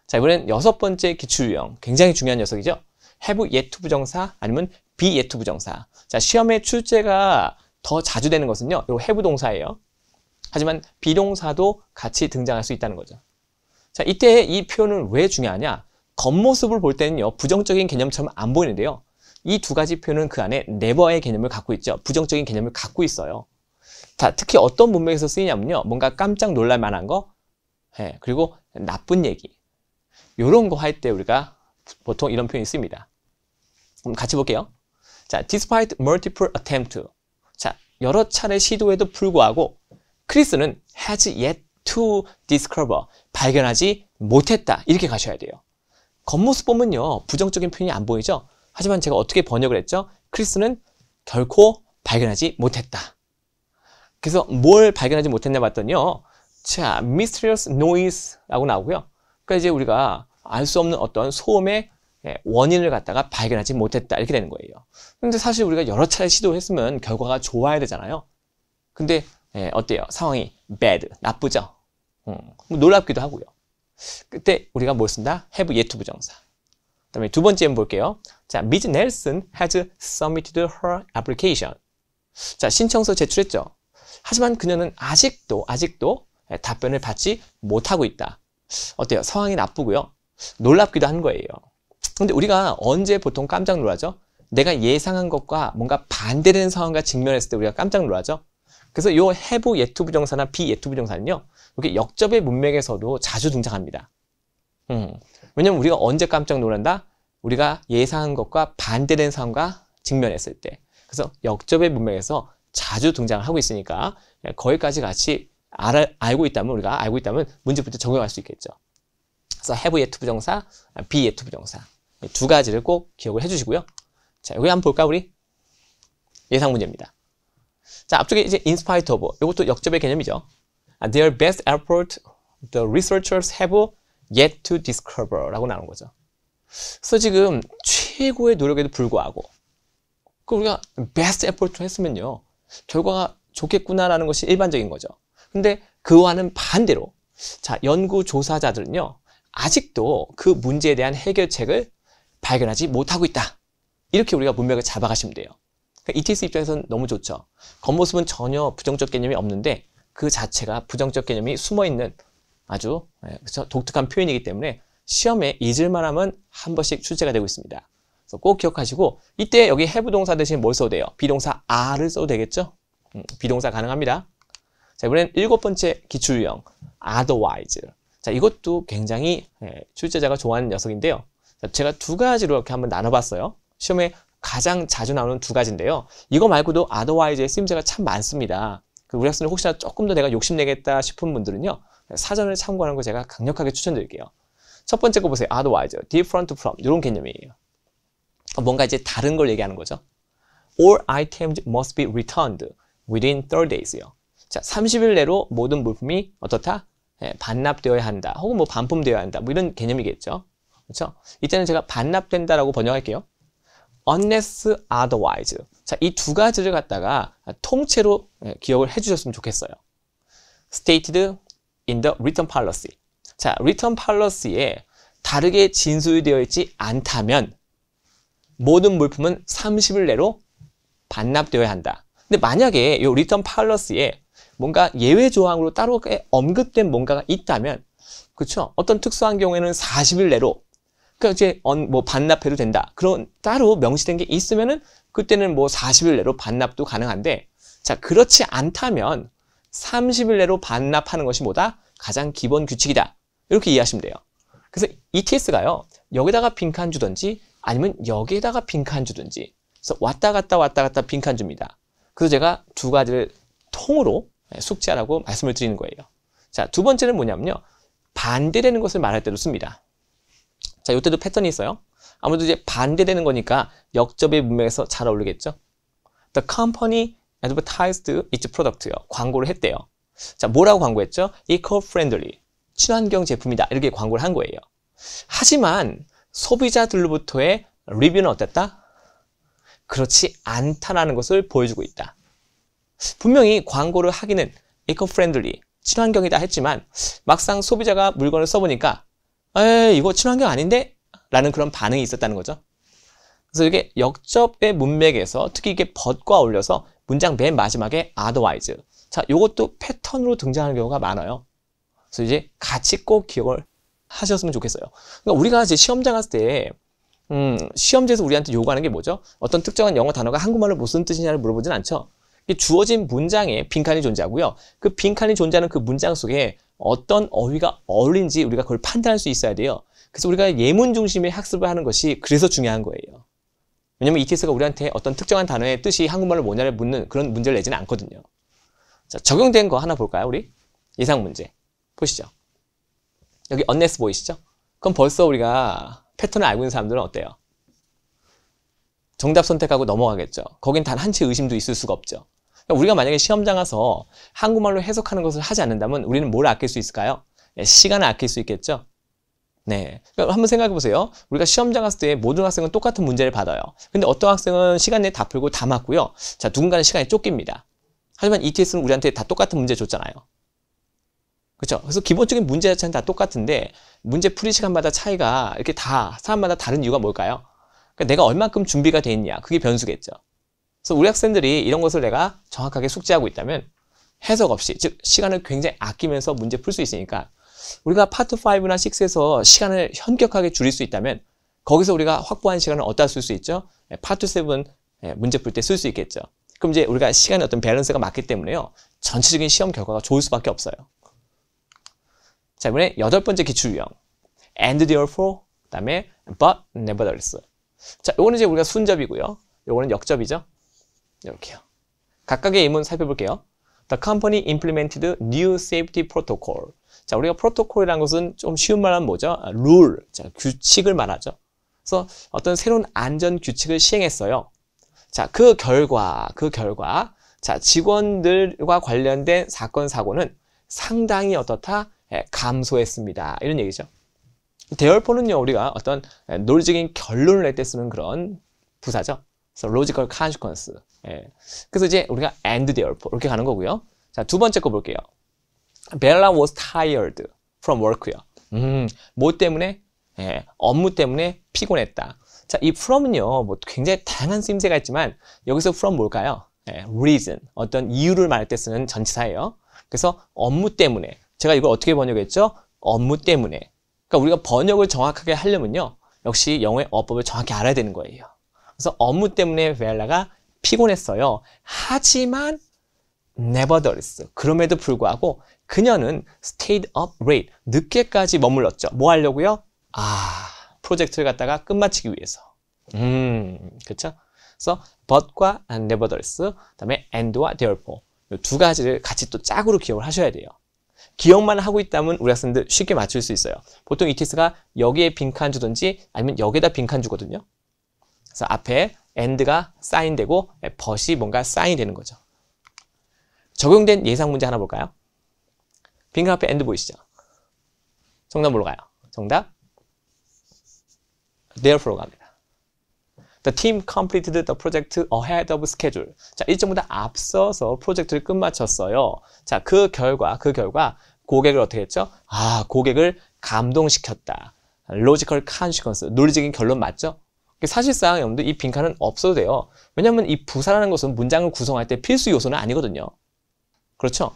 자, 이번엔 6번째 기출유형, 굉장히 중요한 녀석이죠. have yet to 부정사 아니면 be yet to 부정사. 자, 시험에 출제가 더 자주 되는 것은요, 이 have 동사예요. 하지만 비동사도 같이 등장할 수 있다는 거죠. 자, 이때 이 표현은 왜 중요하냐? 겉모습을 볼 때는요, 부정적인 개념처럼 안 보이는데요. 이 두 가지 표현은 그 안에 never의 개념을 갖고 있죠. 부정적인 개념을 갖고 있어요. 자, 특히 어떤 문맥에서 쓰이냐면요. 뭔가 깜짝 놀랄 만한 거, 그리고 나쁜 얘기. 요런 거 할 때 우리가 보통 이런 표현이 쓰입니다. 그럼 같이 볼게요. 자, despite multiple attempts. 자, 여러 차례 시도에도 불구하고 크리스는 has yet to discover. 발견하지 못했다. 이렇게 가셔야 돼요. 겉모습 보면요. 부정적인 표현이 안 보이죠? 하지만 제가 어떻게 번역을 했죠? 크리스는 결코 발견하지 못했다. 그래서 뭘 발견하지 못했냐 봤더니요. 자, mysterious noise라고 나오고요. 그러니까 이제 우리가 알 수 없는 어떤 소음의 원인을 갖다가 발견하지 못했다. 이렇게 되는 거예요. 근데 사실 우리가 여러 차례 시도했으면 결과가 좋아야 되잖아요. 근데 어때요? 상황이 bad, 나쁘죠? 뭐 놀랍기도 하고요. 그때 우리가 뭘 쓴다? have yet to 부정사. 그 다음에 두 번째 한번 볼게요. 자, Ms. Nelson has submitted her application. 자, 신청서 제출했죠. 하지만 그녀는 아직도 답변을 받지 못하고 있다. 어때요? 상황이 나쁘고요. 놀랍기도 한 거예요. 근데 우리가 언제 보통 깜짝 놀라죠? 내가 예상한 것과 뭔가 반대되는 상황과 직면했을 때 우리가 깜짝 놀라죠? 그래서 요 have yet to 부정사나 be yet to 부정사는요. 이렇게 역접의 문맥에서도 자주 등장합니다. 왜냐면 우리가 언제 깜짝 놀란다? 우리가 예상한 것과 반대되는 상황과 직면했을 때. 그래서 역접의 문맥에서 자주 등장을 하고 있으니까 거기까지 같이 알고 있다면 우리가 알고 있다면 문제부터 적용할 수 있겠죠. 그래서 have yet to 부정사, be yet to 부정사 두 가지를 꼭 기억을 해주시고요. 자, 여기 한번 볼까 우리? 예상 문제입니다. 자, 앞쪽에 이제 in spite of 이것도 역접의 개념이죠. Their best effort, the researchers have yet to discover라고 나오는 거죠. 그래서 지금 최고의 노력에도 불구하고 그 우리가 best effort 했으면요 결과가 좋겠구나라는 것이 일반적인 거죠. 근데 그와는 반대로 자 연구 조사자들은요 아직도 그 문제에 대한 해결책을 발견하지 못하고 있다. 이렇게 우리가 문맥을 잡아가시면 돼요. 그러니까 ETS 입장에서는 너무 좋죠. 겉모습은 전혀 부정적 개념이 없는데 그 자체가 부정적 개념이 숨어있는 아주 그렇죠? 독특한 표현이기 때문에 시험에 잊을만하면 한 번씩 출제가 되고 있습니다. 그래서 꼭 기억하시고 이때 여기 have 동사 대신 뭘 써도 돼요? 비동사 are를 써도 되겠죠? 비동사 가능합니다. 자, 이번엔 7번째 기출유형 otherwise. 자, 이것도 굉장히 출제자가 좋아하는 녀석인데요. 자, 제가 두 가지로 이렇게 한번 나눠봤어요. 시험에 가장 자주 나오는 두 가지인데요. 이거 말고도 otherwise의 쓰임새가 참 많습니다. 우리 학생들 혹시나 조금 더 내가 욕심내겠다 싶은 분들은요. 사전을 참고하는 거 제가 강력하게 추천드릴게요. 첫 번째 거 보세요. otherwise, different from 이런 개념이에요. 뭔가 이제 다른 걸 얘기하는 거죠. All items must be returned within 30 days요. 자, 30일 내로 모든 물품이 어떻다? 반납되어야 한다. 혹은 뭐 반품되어야 한다. 뭐 이런 개념이겠죠. 그렇죠? 이때는 제가 반납된다라고 번역할게요. Unless otherwise. 자, 이 두 가지를 갖다가 통째로 기억을 해주셨으면 좋겠어요. Stated in the return policy. 자, return policy에 다르게 진술되어 있지 않다면 모든 물품은 30일 내로 반납되어야 한다. 근데 만약에 이 return policy에 뭔가 예외 조항으로 따로 언급된 뭔가가 있다면, 그렇죠? 어떤 특수한 경우에는 40일 내로 그러니까 이제 뭐 반납해도 된다. 그런 따로 명시된 게 있으면은 그때는 뭐 40일 내로 반납도 가능한데, 자, 그렇지 않다면 30일 내로 반납하는 것이 뭐다? 가장 기본 규칙이다. 이렇게 이해하시면 돼요. 그래서 ETS가요, 여기다가 빈칸 주든지 아니면 여기에다가 빈칸 주든지, 그래서 왔다 갔다 빈칸 줍니다. 그래서 제가 두 가지를 통으로 숙지하라고 말씀을 드리는 거예요. 자, 두 번째는 뭐냐면요, 반대되는 것을 말할 때도 씁니다. 자, 이때도 패턴이 있어요. 아무래도 이제 반대되는 거니까 역접의 문맥에서 잘 어울리겠죠. The company advertised its product요. 광고를 했대요. 자, 뭐라고 광고했죠? eco-friendly, 친환경 제품이다. 이렇게 광고를 한 거예요. 하지만 소비자들로부터의 리뷰는 어땠다? 그렇지 않다라는 것을 보여주고 있다. 분명히 광고를 하기는 eco-friendly, 친환경이다 했지만 막상 소비자가 물건을 써보니까 에이, 이거 친환경 아닌데? 라는 그런 반응이 있었다는 거죠. 그래서 이게 역접의 문맥에서 특히 이게 but과 어울려서 문장 맨 마지막에 otherwise. 자, 요것도 패턴으로 등장하는 경우가 많아요. 그래서 이제 같이 꼭 기억을 하셨으면 좋겠어요. 그러니까 우리가 이제 시험장 갔을 때 시험지에서 우리한테 요구하는 게 뭐죠? 어떤 특정한 영어 단어가 한국말로 무슨 뜻이냐를 물어보진 않죠. 주어진 문장에 빈칸이 존재하고요. 그 빈칸이 존재하는 그 문장 속에 어떤 어휘가 어울린지 우리가 그걸 판단할 수 있어야 돼요. 그래서 우리가 예문 중심의 학습을 하는 것이 그래서 중요한 거예요. 왜냐면 ETS가 우리한테 어떤 특정한 단어의 뜻이 한국말로 뭐냐를 묻는 그런 문제를 내지는 않거든요. 자, 적용된 거 하나 볼까요, 우리? 예상 문제. 보시죠. 여기 unless 보이시죠? 그럼 벌써 우리가 패턴을 알고 있는 사람들은 어때요? 정답 선택하고 넘어가겠죠. 거긴 단 한 채 의심도 있을 수가 없죠. 그러니까 우리가 만약에 시험장 가서 한국말로 해석하는 것을 하지 않는다면 우리는 뭘 아낄 수 있을까요? 시간을 아낄 수 있겠죠. 네, 그러니까 한번 생각해 보세요. 우리가 시험장 갔을 때 모든 학생은 똑같은 문제를 받아요. 근데 어떤 학생은 시간 내에 다 풀고 다 맞고요. 자, 누군가는 시간이 쫓깁니다. 하지만 ETS는 우리한테 다 똑같은 문제 줬잖아요. 그렇죠? 그래서 기본적인 문제 자체는 다 똑같은데 문제 풀이 시간마다 차이가 이렇게 다 사람마다 다른 이유가 뭘까요? 그러니까 내가 얼만큼 준비가 돼 있냐, 그게 변수겠죠. 그래서 우리 학생들이 이런 것을 내가 정확하게 숙지하고 있다면 해석 없이, 즉 시간을 굉장히 아끼면서 문제 풀 수 있으니까 우리가 파트 5나 6에서 시간을 현격하게 줄일 수 있다면 거기서 우리가 확보한 시간을 어디다 쓸 수 있죠? 파트 7 문제 풀 때 쓸 수 있겠죠. 그럼 이제 우리가 시간의 어떤 밸런스가 맞기 때문에요. 전체적인 시험 결과가 좋을 수밖에 없어요. 자, 이번에 8번째 기출 유형. And therefore, 그 다음에 but nevertheless. 자, 요거는 이제 우리가 순접이고요. 요거는 역접이죠. 이렇게요. 각각의 예문 살펴볼게요. The company implemented new safety protocol. 자, 우리가 프로토콜이라는 것은 좀 쉬운 말하면 뭐죠? 룰, 자, 규칙을 말하죠. 그래서 어떤 새로운 안전 규칙을 시행했어요. 자, 그 결과, 자, 직원들과 관련된 사건, 사고는 상당히 어떻다? 감소했습니다. 이런 얘기죠. therefore는요, 우리가 어떤 논리적인 결론을 낼 때 쓰는 그런 부사죠. 그래서 logical consequence. 그래서 이제 우리가 and therefore 이렇게 가는 거고요. 자, 두 번째 거 볼게요. Bella was tired from work요. 뭐 때문에? 업무 때문에 피곤했다. 자, 이 from은요, 뭐 굉장히 다양한 쓰임새가 있지만 여기서 from 뭘까요? reason, 어떤 이유를 말할 때 쓰는 전치사예요. 그래서 업무 때문에, 제가 이걸 어떻게 번역했죠? 업무 때문에. 그러니까 우리가 번역을 정확하게 하려면요, 역시 영어의 어법을 정확히 알아야 되는 거예요. 그래서 업무 때문에 베라가 피곤했어요. 하지만 nevertheless, 그럼에도 불구하고 그녀는 stayed up late, 늦게까지 머물렀죠. 뭐 하려고요? 프로젝트를 갖다가 끝마치기 위해서. 그렇죠? 그래서 but과 nevertheless, 그다음에 and와 therefore, 이 두 가지를 같이 또 짝으로 기억을 하셔야 돼요. 기억만 하고 있다면 우리 학생들 쉽게 맞출 수 있어요. 보통 ETS가 여기에 빈칸 주든지 아니면 여기에다 빈칸 주거든요. 그래서 앞에 and가 사인되고 but이 뭔가 사인이 되는 거죠. 적용된 예상 문제 하나 볼까요? 빈칸 앞에 and 보이시죠? 정답 뭘로 가요? 정답 therefore 갑니다. The team completed the project ahead of schedule. 자, 일정보다 앞서서 프로젝트를 끝마쳤어요. 자, 그 결과 고객을 어떻게 했죠? 고객을 감동시켰다. logical consequence, 논리적인 결론 맞죠? 사실상 여러분들 이 빈칸은 없어도 돼요. 왜냐하면 이 부사라는 것은 문장을 구성할 때 필수 요소는 아니거든요. 그렇죠?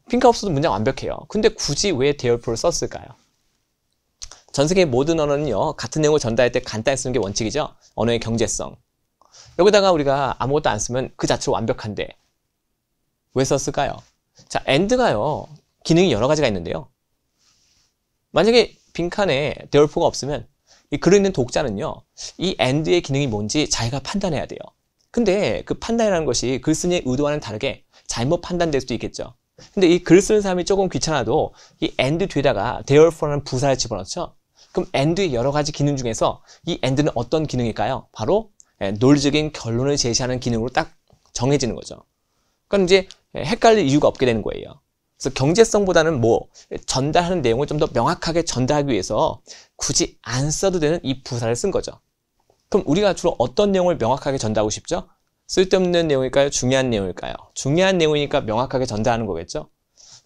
빈칸 없어도 문장 완벽해요. 근데 굳이 왜 therefore를 썼을까요? 전 세계 모든 언어는요, 같은 내용을 전달할 때 간단히 쓰는 게 원칙이죠. 언어의 경제성. 여기다가 우리가 아무것도 안 쓰면 그 자체로 완벽한데 왜 썼을까요? 자, and가요, 기능이 여러 가지가 있는데요. 만약에 빈칸에 therefore가 없으면 이 글을 읽는 독자는요, 이 and의 기능이 뭔지 자기가 판단해야 돼요. 근데 그 판단이라는 것이 글쓴이의 의도와는 다르게 잘못 판단될 수도 있겠죠. 근데 이 글 쓰는 사람이 조금 귀찮아도 이 and 뒤에다가 therefore라는 부사를 집어넣죠. 그럼 and의 여러 가지 기능 중에서 이 and는 어떤 기능일까요? 바로 논리적인 결론을 제시하는 기능으로 딱 정해지는 거죠. 그러니까 이제 헷갈릴 이유가 없게 되는 거예요. 그래서 경제성보다는 전달하는 내용을 좀 더 명확하게 전달하기 위해서 굳이 안 써도 되는 이 부사를 쓴 거죠. 그럼 우리가 주로 어떤 내용을 명확하게 전달하고 싶죠? 쓸데없는 내용일까요? 중요한 내용일까요? 중요한 내용이니까 명확하게 전달하는 거겠죠?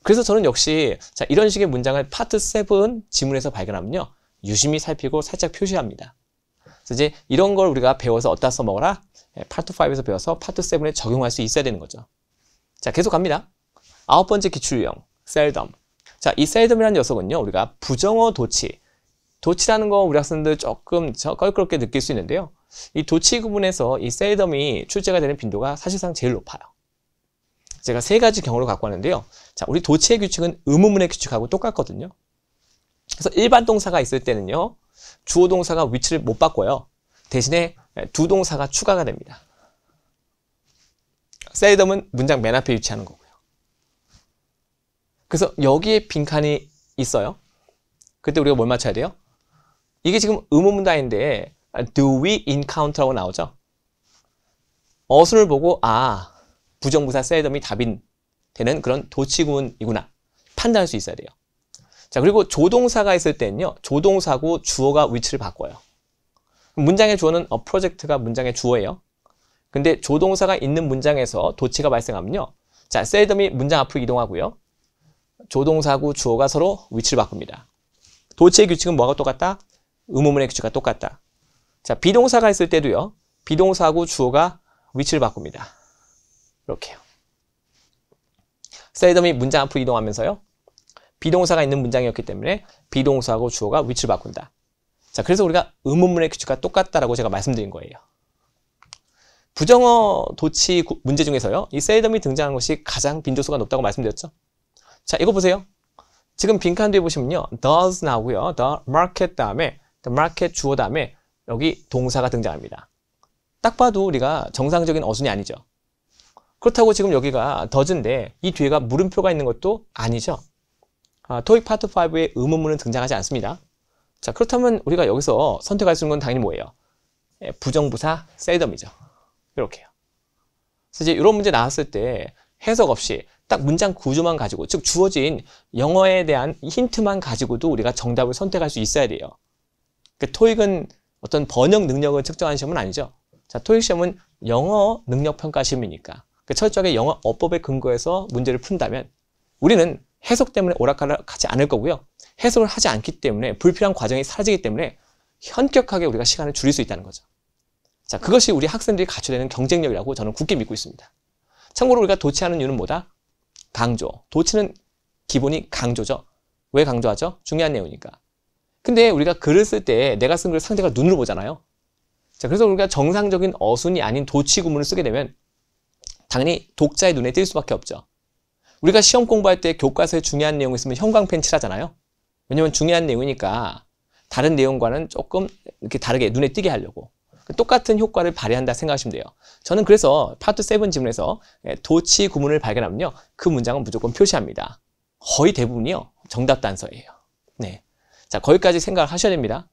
그래서 저는 역시 이런 식의 문장을 파트 7 지문에서 발견하면요, 유심히 살피고 살짝 표시합니다. 그래서 이제 이런 걸 우리가 배워서 어디다 써먹어라? 파트 5에서 배워서 파트 7에 적용할 수 있어야 되는 거죠. 자, 계속 갑니다. 9번째 기출 유형, seldom. 자, 이 seldom이라는 녀석은요, 우리가 부정어 도치, 도치라는 거 우리 학생들 조금 껄끄럽게 느낄 수 있는데요. 이 도치 구문에서 이 셀덤이 출제가 되는 빈도가 사실상 제일 높아요. 제가 세 가지 경우를 갖고 왔는데요. 자, 우리 도치의 규칙은 의문문의 규칙하고 똑같거든요. 그래서 일반 동사가 있을 때는요, 주어 동사가 위치를 못 바꿔요. 대신에 두 동사가 추가가 됩니다. 셀덤은 문장 맨 앞에 위치하는 거고요. 그래서 여기에 빈칸이 있어요. 그때 우리가 뭘 맞춰야 돼요? 이게 지금 의문문단인데 do we encounter라고 나오죠. 어순을 보고 부정부사 셀덤이 답인 되는 그런 도치구문이구나 판단할 수 있어야 돼요. 자, 그리고 조동사가 있을 때는요, 조동사고 주어가 위치를 바꿔요. 문장의 주어는 프로젝트가 문장의 주어예요. 근데 조동사가 있는 문장에서 도치가 발생하면요, 자, 셀덤이 문장 앞으로 이동하고요, 조동사고 주어가 서로 위치를 바꿉니다. 도치의 규칙은 뭐가 똑같다? 의문문의 규칙과 똑같다. 자, 비동사가 있을 때도요, 비동사하고 주어가 위치를 바꿉니다. 이렇게요. 셀덤이 문장 앞으로 이동하면서요, 비동사가 있는 문장이었기 때문에 비동사하고 주어가 위치를 바꾼다. 자, 그래서 우리가 의문문의 규칙과 똑같다라고 제가 말씀드린 거예요. 부정어 도치 문제 중에서요, 이 셀덤이 등장하는 것이 가장 빈도수가 높다고 말씀드렸죠. 자, 이거 보세요. 지금 빈칸 뒤에 보시면요, does 나오고요, the market 다음에 the market 주어 다음에 여기 동사가 등장합니다. 딱 봐도 우리가 정상적인 어순이 아니죠. 그렇다고 지금 여기가 does인데 이 뒤에가 물음표가 있는 것도 아니죠. 토익 파트 5에 의문문은 등장하지 않습니다. 자, 그렇다면 우리가 여기서 선택할 수 있는 건 당연히 뭐예요? 부정부사 셀덤이죠. 이렇게요. 그래서 이제 이런 문제 나왔을 때 해석 없이 딱 문장 구조만 가지고, 즉 주어진 영어에 대한 힌트만 가지고도 우리가 정답을 선택할 수 있어야 돼요. 그 토익은 어떤 번역 능력을 측정하는 시험은 아니죠. 자, 토익 시험은 영어 능력 평가 시험이니까 철저하게 영어 어법에 근거해서 문제를 푼다면 우리는 해석 때문에 오락가락하지 않을 거고요. 해석을 하지 않기 때문에 불필요한 과정이 사라지기 때문에 현격하게 우리가 시간을 줄일 수 있다는 거죠. 자, 그것이 우리 학생들이 갖춰야 되는 경쟁력이라고 저는 굳게 믿고 있습니다. 참고로 우리가 도치하는 이유는 뭐다? 강조. 도치는 기본이 강조죠. 왜 강조하죠? 중요한 내용이니까. 근데 우리가 글을 쓸 때 내가 쓴 글을 상대가 눈으로 보잖아요. 자, 그래서 우리가 정상적인 어순이 아닌 도치 구문을 쓰게 되면 당연히 독자의 눈에 띌 수밖에 없죠. 우리가 시험 공부할 때 교과서에 중요한 내용이 있으면 형광펜 칠하잖아요. 왜냐면 중요한 내용이니까 다른 내용과는 조금 이렇게 다르게 눈에 띄게 하려고 똑같은 효과를 발휘한다 생각하시면 돼요. 저는 그래서 파트 7 지문에서 도치 구문을 발견하면요, 그 문장은 무조건 표시합니다. 거의 대부분이요, 정답 단서예요. 네, 자, 거기까지 생각을 하셔야 됩니다.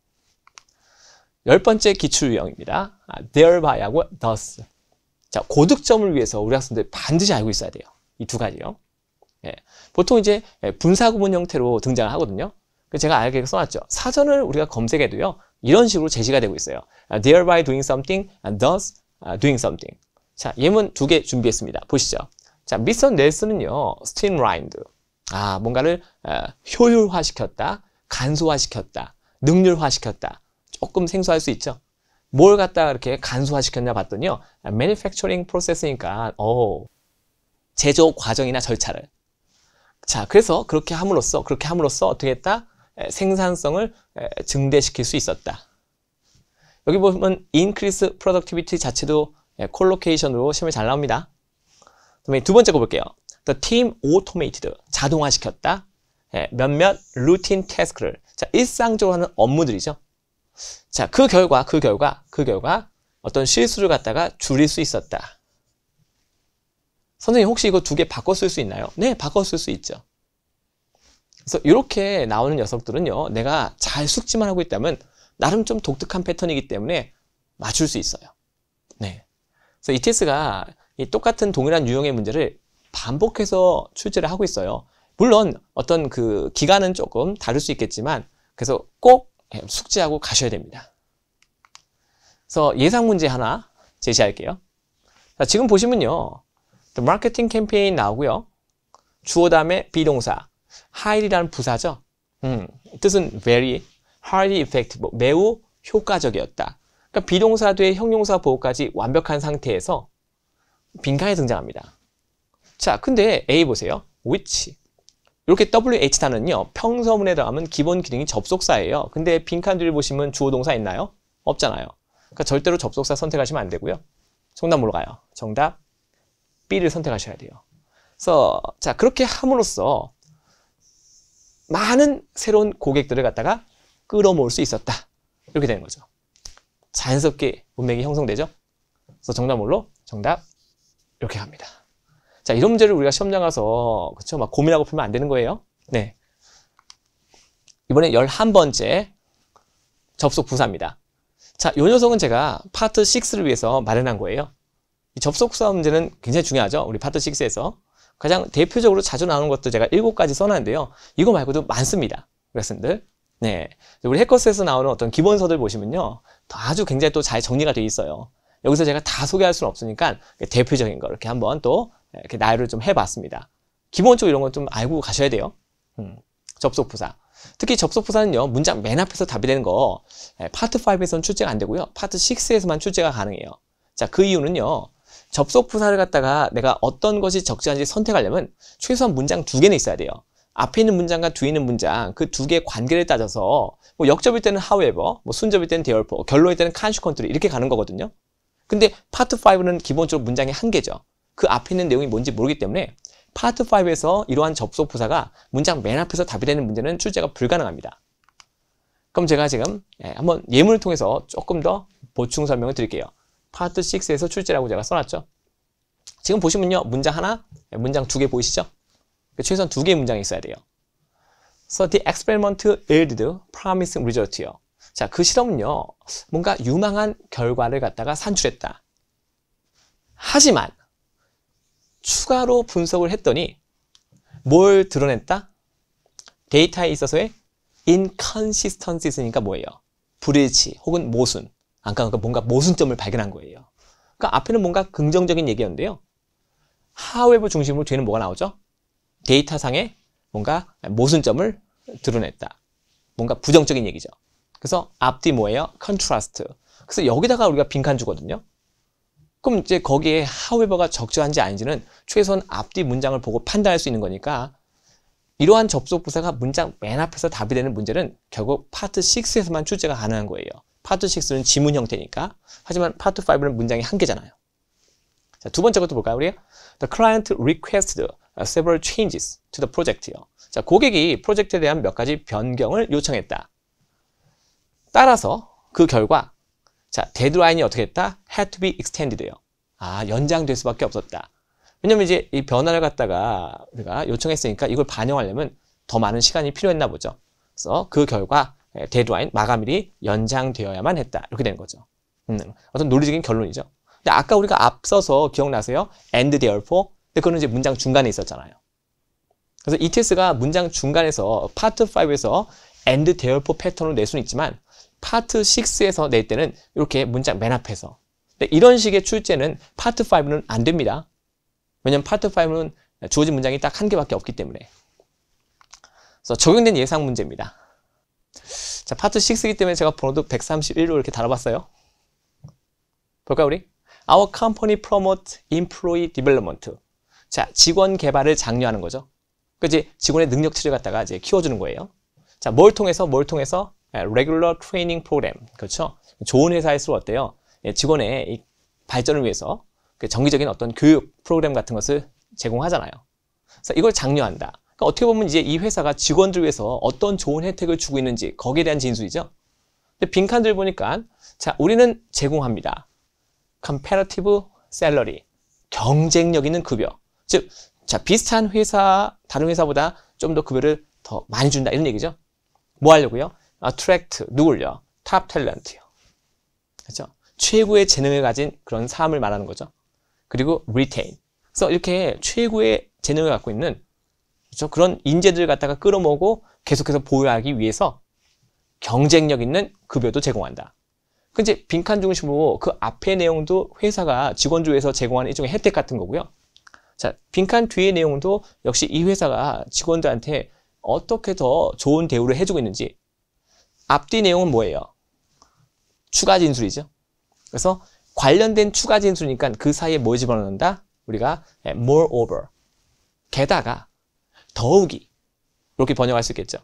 10번째 기출 유형입니다. thereby 하고 thus. 자, 고득점을 위해서 우리 학생들 반드시 알고 있어야 돼요. 이 두 가지요. 보통 이제 분사구문 형태로 등장을 하거든요. 제가 알게 써놨죠. 사전을 우리가 검색해도요, 이런 식으로 제시가 되고 있어요. thereby doing something and thus doing something. 자, 예문 두 개 준비했습니다. 보시죠. 자, 미스터 넬슨은요, streamlined. 뭔가를 효율화시켰다, 간소화시켰다, 능률화시켰다. 조금 생소할 수 있죠. 뭘 갖다 이렇게 간소화시켰냐 봤더니요, manufacturing process니까 제조 과정이나 절차를. 자, 그래서 그렇게 함으로써 어떻게 했다? 생산성을 증대시킬 수 있었다. 여기 보면 increase productivity 자체도 콜로케이션으로 시험에 잘 나옵니다. 그다음에 두 번째 거 볼게요. The team automated, 자동화시켰다. 몇몇 routine task를, 자, 일상적으로 하는 업무들이죠. 자, 그 결과 어떤 실수를 갖다가 줄일 수 있었다. 선생님, 혹시 이거 두 개 바꿔 쓸 수 있나요? 네, 바꿔 쓸 수 있죠. 그래서 이렇게 나오는 녀석들은요, 내가 잘 숙지만 하고 있다면 나름 좀 독특한 패턴이기 때문에 맞출 수 있어요. 네. 그래서 ETS가 이 똑같은 동일한 유형의 문제를 반복해서 출제를 하고 있어요. 물론 어떤 그 기간은 조금 다를 수 있겠지만, 그래서 꼭 숙지하고 가셔야 됩니다. 그래서 예상 문제 하나 제시할게요. 자, 지금 보시면요, The marketing campaign 나오고요, 주어 다음에 비동사, highly라는 부사죠. 뜻은 very, highly effective, 매우 효과적이었다. 그러니까 비동사 뒤에 형용사 보호까지 완벽한 상태에서 빈칸에 등장합니다. 자, 근데 A 보세요. which 이렇게 WH 단어는요, 평서문에 들어가면 기본 기능이 접속사예요. 근데 빈칸 뒤를 보시면 주어 동사 있나요? 없잖아요. 그러니까 절대로 접속사 선택하시면 안 되고요. 정답 뭘로 가요? 정답 B를 선택하셔야 돼요. 그래서 자, 그렇게 함으로써 많은 새로운 고객들을 갖다가 끌어모을 수 있었다. 이렇게 되는 거죠. 자연스럽게 문맥이 형성되죠. 그래서 정답 뭘로? 정답 이렇게 갑니다. 자, 이런 문제를 우리가 시험장 가서 그쵸? 막 고민하고 풀면 안 되는 거예요. 네. 이번에 11번째 접속 부사입니다. 자, 이 녀석은 제가 파트 6를 위해서 마련한 거예요. 이 접속 부사 문제는 굉장히 중요하죠. 우리 파트 6에서. 가장 대표적으로 자주 나오는 것도 제가 7가지 써놨는데요. 이거 말고도 많습니다. 학생들. 네. 우리 해커스에서 나오는 어떤 기본서들 보시면요. 아주 굉장히 또 잘 정리가 되어 있어요. 여기서 제가 다 소개할 수는 없으니까 대표적인 거 이렇게 한번 또 이렇게 나열을 좀 해봤습니다. 기본적으로 이런 건 좀 알고 가셔야 돼요. 접속 부사. 특히 접속 부사는요, 문장 맨 앞에서 답이 되는 거 파트 5에서는 출제가 안 되고요. 파트 6에서만 출제가 가능해요. 자, 그 이유는요. 접속 부사를 갖다가 내가 어떤 것이 적절한지 선택하려면 최소한 문장 2개는 있어야 돼요. 앞에 있는 문장과 뒤에 있는 문장 그 두 개의 관계를 따져서 뭐 역접일 때는 however, 뭐 순접일 때는 therefore, 결론일 때는 consequently 이렇게 가는 거거든요. 근데 파트 5는 기본적으로 문장이 한 개죠. 그 앞에 있는 내용이 뭔지 모르기 때문에 파트 5에서 이러한 접속 부사가 문장 맨 앞에서 답이 되는 문제는 출제가 불가능합니다. 그럼 제가 지금 한번 예문을 통해서 조금 더 보충 설명을 드릴게요. 파트 6에서 출제라고 제가 써놨죠. 지금 보시면요, 문장 하나, 문장 2개 보이시죠? 최소한 2개의 문장이 있어야 돼요. So the experiment yielded promising result요. 자, 그 실험은요, 뭔가 유망한 결과를 갖다가 산출했다. 하지만 추가로 분석을 했더니 뭘 드러냈다? 데이터에 있어서의 inconsistency니까 뭐예요? 불일치 혹은 모순. 그러니까 뭔가 모순점을 발견한 거예요. 그러니까 앞에는 뭔가 긍정적인 얘기였는데요. however 중심으로 뒤에는 뭐가 나오죠? 데이터상에 뭔가 모순점을 드러냈다. 뭔가 부정적인 얘기죠. 그래서 앞뒤 뭐예요? contrast. 그래서 여기다가 우리가 빈칸 주거든요. 그럼 이제 거기에 however가 적절한지 아닌지는 최소한 앞뒤 문장을 보고 판단할 수 있는 거니까 이러한 접속 부사가 문장 맨 앞에서 답이 되는 문제는 결국 파트 6에서만 출제가 가능한 거예요. 파트 6는 지문 형태니까. 하지만 파트 5는 문장이 한 개잖아요. 자, 두 번째 것도 볼까요, 우리? The client requested several changes to the project요. 자, 고객이 프로젝트에 대한 몇 가지 변경을 요청했다. 따라서 그 결과, 자, 데드라인이 어떻게 했다? had to be extended요. 연장될 수밖에 없었다. 왜냐면 이제 이 변화를 갖다가 우리가 요청했으니까 이걸 반영하려면 더 많은 시간이 필요했나 보죠. 그래서 그 결과 데드라인, 마감일이 연장되어야만 했다. 이렇게 되는 거죠. 어떤 논리적인 결론이죠. 근데 아까 우리가 앞서서 기억나세요? and therefore. 근데 그거는 이제 문장 중간에 있었잖아요. 그래서 ETS가 문장 중간에서 파트 5에서 and therefore 패턴으로 낼 수는 있지만 파트 6에서 낼 때는 이렇게 문장 맨 앞에서. 근데 이런 식의 출제는 파트 5는 안 됩니다. 왜냐면 파트 5는 주어진 문장이 딱 한 개밖에 없기 때문에. 그래서 적용된 예상 문제입니다. 자, 파트 6이기 때문에 제가 번호도 131로 이렇게 달아봤어요. 볼까요, 우리? Our company promote employee development. 자, 직원 개발을 장려하는 거죠. 그지? 직원의 능력치를 갖다가 이제 키워주는 거예요. 자, 뭘 통해서? regular training program. 그렇죠? 좋은 회사일수록 어때요? 직원의 이 발전을 위해서 정기적인 어떤 교육 프로그램 같은 것을 제공하잖아요. 그래서 이걸 장려한다. 그러니까 어떻게 보면 이제 이 회사가 직원들 위해서 어떤 좋은 혜택을 주고 있는지 거기에 대한 진술이죠. 근데 빈칸들 보니까 자, 우리는 제공합니다. comparative salary. 경쟁력 있는 급여. 즉, 자, 비슷한 회사, 다른 회사보다 좀 더 급여를 더 많이 준다. 이런 얘기죠. 뭐 하려고요? attract, 누굴요? top talent요. 그렇죠? 최고의 재능을 가진 그런 사람을 말하는 거죠. 그리고 retain. 그래서 이렇게 최고의 재능을 갖고 있는 그렇죠? 그런 인재들을 갖다가 끌어모으고 계속해서 보유하기 위해서 경쟁력 있는 급여도 제공한다. 그 이제 빈칸 중심으로 그 앞의 내용도 회사가 직원들 위해서 제공하는 일종의 혜택 같은 거고요. 자, 빈칸 뒤의 내용도 역시 이 회사가 직원들한테 어떻게 더 좋은 대우를 해주고 있는지. 앞뒤 내용은 뭐예요? 추가 진술이죠. 그래서 관련된 추가 진술이니까 그 사이에 뭘 집어넣는다? 우리가 moreover. 게다가 더욱이 이렇게 번역할 수 있겠죠.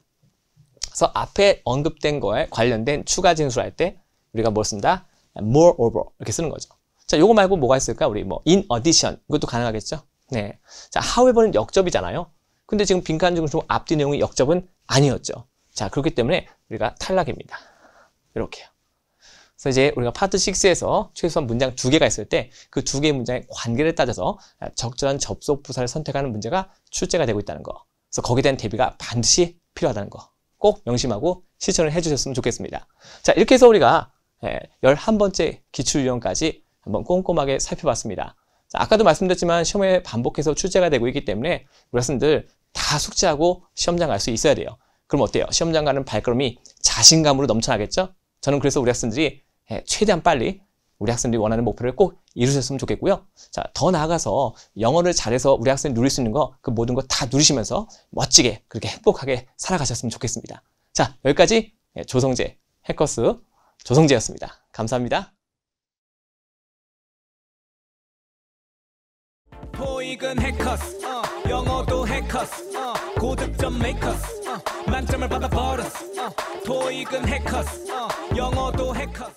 그래서 앞에 언급된 거에 관련된 추가 진술할 때 우리가 뭘 쓴다? moreover 이렇게 쓰는 거죠. 자, 요거 말고 뭐가 있을까? 우리 뭐 in addition 이것도 가능하겠죠. 네. 자, however는 역접이잖아요. 근데 지금 빈칸 중심 앞뒤 내용이 역접은 아니었죠. 자, 그렇기 때문에 우리가 탈락입니다. 이렇게요. 그래서 이제 우리가 파트 6에서 최소한 문장 2개가 있을 때 그 2개의 문장의 관계를 따져서 적절한 접속 부사를 선택하는 문제가 출제가 되고 있다는 거. 그래서 거기에 대한 대비가 반드시 필요하다는 거. 꼭 명심하고 실천을 해주셨으면 좋겠습니다. 자, 이렇게 해서 우리가 11번째 기출유형까지 한번 꼼꼼하게 살펴봤습니다. 자, 아까도 말씀드렸지만 시험에 반복해서 출제가 되고 있기 때문에 우리 학생들 다 숙지하고 시험장 갈 수 있어야 돼요. 그럼 어때요? 시험장 가는 발걸음이 자신감으로 넘쳐나겠죠? 저는 그래서 우리 학생들이 최대한 빨리 우리 학생들이 원하는 목표를 꼭 이루셨으면 좋겠고요. 자, 더 나아가서 영어를 잘해서 우리 학생이 누릴 수 있는 거, 그 모든 거 다 누리시면서 멋지게 그렇게 행복하게 살아가셨으면 좋겠습니다. 자, 여기까지 조성재 해커스 조성재였습니다. 감사합니다. 토익은 해커스, 영어도 해커스, 고득점 메이커스, 만점을 받아 버렸어. 토익은 해커스, 영어도 해커스.